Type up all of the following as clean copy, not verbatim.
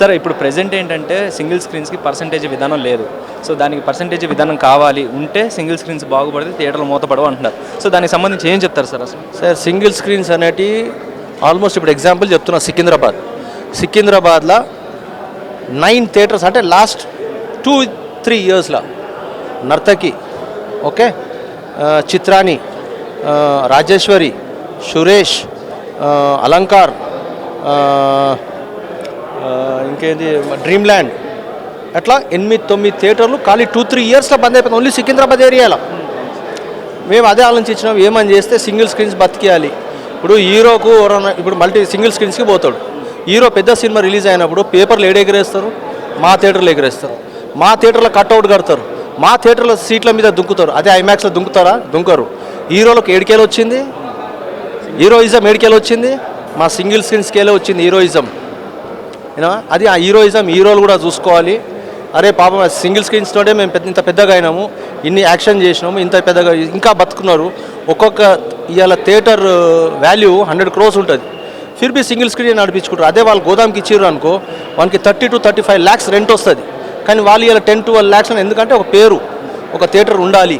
Sir ఇప్పుడు present ఏంటంటే single స్క్రీన్స్కి percentage విధానం లేదు. సో దానికి పర్సంటేజ్ విధానం కావాలి ఉంటే సింగిల్ స్క్రీన్స్ బాగుపడితే థియేటర్లు మూతపడవు అంటున్నారు. సో దానికి సంబంధించి ఏం చెప్తారు సార్ అసలు? సార్ సింగిల్ స్క్రీన్స్ అనేటి ఆల్మోస్ట్ ఇప్పుడు ఎగ్జాంపుల్ చెప్తున్నా, సికింద్రాబాద్లో 9 థియేటర్స్ అంటే లాస్ట్ 2-3 ఇయర్స్లో నర్తకి, ఓకే, చిత్రాని, రాజేశ్వరి, సురేష్, అలంకార్, ఇంకేంది డ్రీమ్ ల్యాండ్, అట్లా 8-9 థియేటర్లు ఖాళీ 2-3 ఇయర్స్లో బంద్ అయిపోయింది ఓన్లీ సికింద్రాబాద్ ఏరియాలో. మేము అదే ఆలోచించినాం, ఏమని చేస్తే సింగిల్ స్క్రీన్స్ బతికేయాలి. ఇప్పుడు హీరోకు ఇప్పుడు మల్టీ సింగిల్ స్క్రీన్స్కి పోతాడు. హీరో పెద్ద సినిమా రిలీజ్ అయినప్పుడు పేపర్లు ఎగరేస్తారు, మా థియేటర్లో ఎగరేస్తారు, మా థియేటర్లో కట్అవుట్ కడతారు, మా థియేటర్లో సీట్ల మీద దుంకుతారు. అదే ఐమాక్స్లో దుంకుతారా? దుంకరు. హీరోలకు ఏడికేలు వచ్చింది, హీరోయిజం ఏడికేలు వచ్చింది, మా సింగిల్ స్క్రీన్ స్కేలే వచ్చింది హీరోయిజం. అది ఆ హీరోయిజం హీరోలు కూడా చూసుకోవాలి. అరే పాపం సింగిల్ స్క్రీన్స్ తోటే మేము ఇంత పెద్దగా అయినాము, ఇన్ని యాక్షన్ చేసినాము, ఇంత పెద్దగా ఇంకా బతుకున్నారు. ఒక్కొక్క ఇవాళ థియేటర్ వాల్యూ 100 crores ఉంటుంది, ఫిర్బీ సింగిల్ స్క్రీన్ నడిపించుకుంటారు. అదే వాళ్ళు గోదాంకి ఇచ్చారు అనుకో, వానికి 30-35 lakhs రెంట్ వస్తుంది. కానీ వాళ్ళు ఇలా 10-12 lakhs అని, ఎందుకంటే ఒక పేరు, ఒక థియేటర్ ఉండాలి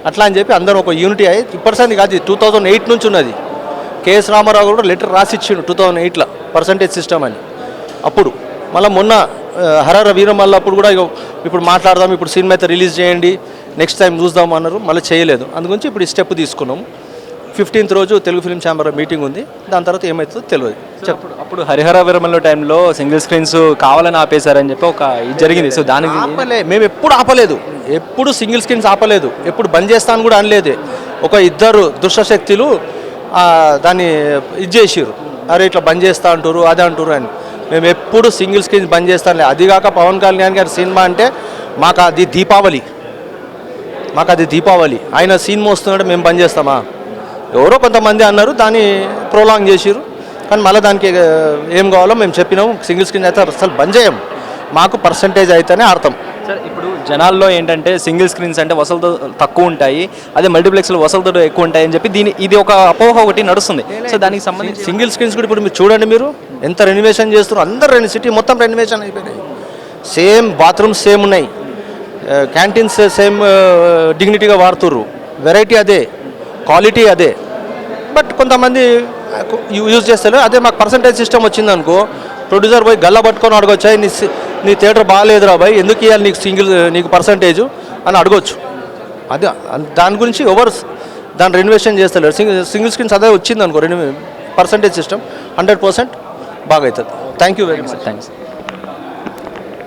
అట్లా అని చెప్పి అందరూ ఒక యూనిటీ అయ్యి. ఇప్పటిసంది కాదు, 2008 నుంచి ఉన్నది. కేఎస్ రామారావు కూడా లెటర్ రాసిచ్చిండు 2008లో పర్సంటేజ్ సిస్టమ్ అని. అప్పుడు మళ్ళీ మొన్న హరహర వీరమల్ల అప్పుడు కూడా ఇప్పుడు మాట్లాడదాం, ఇప్పుడు సినిమా అయితే రిలీజ్ చేయండి, నెక్స్ట్ టైం చూద్దాం అన్నారు, మళ్ళీ చేయలేదు. అందుగురించి ఇప్పుడు ఈ స్టెప్ తీసుకున్నాము. 15th రోజు తెలుగు ఫిల్మ్ ఛాంబర్ మీటింగ్ ఉంది, దాని తర్వాత ఏమవుతుందో తెలియదు. అప్పుడు హరిహర వీరమల్ల టైంలో సింగిల్ స్క్రీన్స్ కావాలని ఆపేశారని చెప్పి ఒక ఇది జరిగింది. సో దానికి మేము ఎప్పుడు ఆపలేదు, ఎప్పుడు సింగిల్ స్క్రీన్స్ ఆపలేదు, ఎప్పుడు బంద్ చేస్తాను కూడా అనలేదు. ఒక ఇద్దరు దుష్టశక్తులు దాన్ని ఇది చేసిర్రు, అరే ఇట్లా బంద్ చేస్తా అంటారు, అది అంటారు అని. మేము ఎప్పుడు సింగిల్ స్క్రీన్ బంద్ చేస్తానులే. అదిగాక పవన్ కళ్యాణ్ గారి సినిమా అంటే మాకు అది దీపావళి. ఆయన సినిమా వస్తున్నాడు, మేము బంద్ చేస్తామా? ఎవరో కొంతమంది అన్నారు, దాన్ని ప్రోలాంగ్ చేసిరు. కానీ మళ్ళీ దానికి ఏం కావాలో మేము చెప్పినాము, సింగిల్ స్క్రీన్ అయితే అసలు బంద్ చేయం, మాకు పర్సంటేజ్ అయితేనే అర్థం. సార్ ఇప్పుడు జనాల్లో ఏంటంటే సింగిల్ స్క్రీన్స్ అంటే వసూలు తక్కువ ఉంటాయి, అదే మల్టీప్లెక్స్లో వసూలు ఎక్కువ ఉంటాయి అని చెప్పి ఇది ఒక అపోహ ఒకటి నడుస్తుంది. సో దానికి సంబంధించి సింగిల్ స్క్రీన్స్ కూడా ఇప్పుడు మీరు చూడండి, మీరు ఎంత రెనోవేషన్ చేస్తున్నారు, అందరు సిటీ మొత్తం రెనోవేషన్ అయిపోయినాయి. సేమ్ బాత్రూమ్స్ సేమ్ ఉన్నాయి, క్యాంటీన్స్ సేమ్ డిగ్నిటీగా వాడుతుర్రు, వెరైటీ అదే, క్వాలిటీ అదే. బట్ కొంతమంది యూజ్ చేస్తారు. అదే మాకు పర్సంటేజ్ సిస్టమ్ వచ్చిందనుకో, ప్రొడ్యూసర్ పోయి గల్లా పట్టుకొని అడగొచ్చా, నీ థియేటర్ బాగాలేదురా బాయ్, ఎందుకు ఇవ్వాలి నీకు పర్సంటేజ్ అని అడగొచ్చు. అదే దాని గురించి ఎవరు దాన్ని రెనోవేషన్ చేస్తలేరు. సింగిల్ స్క్రీన్స్ అదే వచ్చిందనుకో, పర్సంటేజ్ సిస్టమ్ 100% బాగా అవుతుంది. Thank you very much. Thanks.